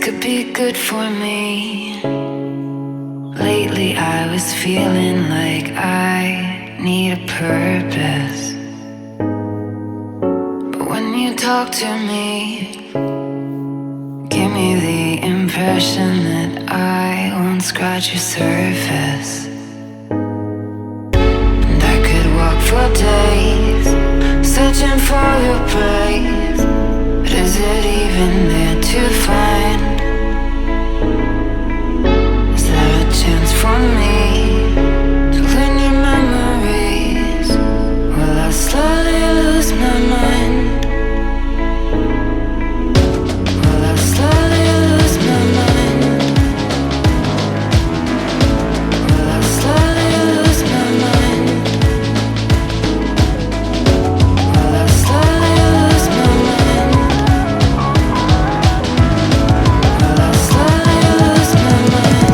could be good for me. Lately I was feeling like I need a purpose. But when you talk to me, give me the impression that I won't scratch your surface. And I could walk for days, searching for your praise. But is it even there to find? Is there a chance for me to learn your memories? Will I slowly lose my mind? Will I slowly lose my mind? Will I slowly lose my mind? Will I slowly lose my mind? Will I slowly lose my mind?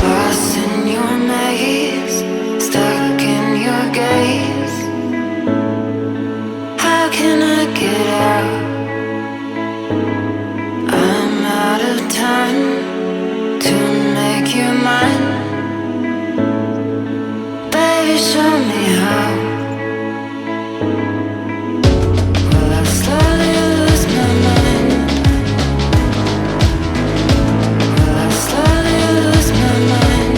Lost in your maze, stuck in your gaze. How can I get out? I'm out of time to make you mine. Baby, show me how. Will I slowly lose my mind? Will I slowly lose my mind?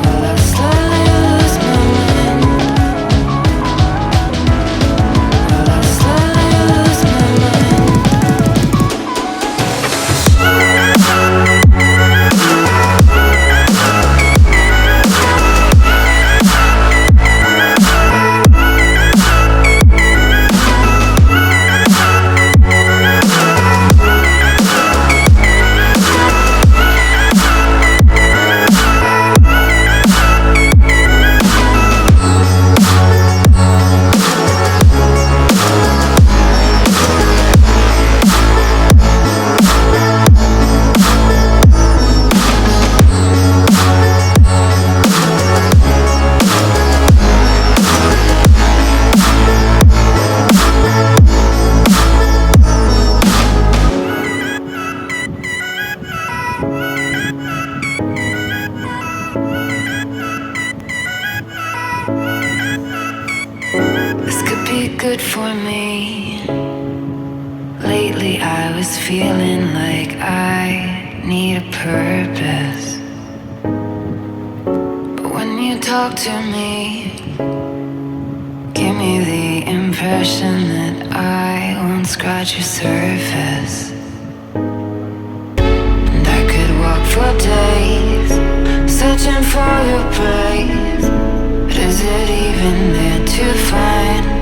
Will I slowly lose my mind? Will I slowly lose my mind? This could be good for me. Lately I was feeling like I need a purpose. But when you talk to me, give me the impression that I won't scratch your surface. And I could walk for days, searching for your praise. But is it even there to find?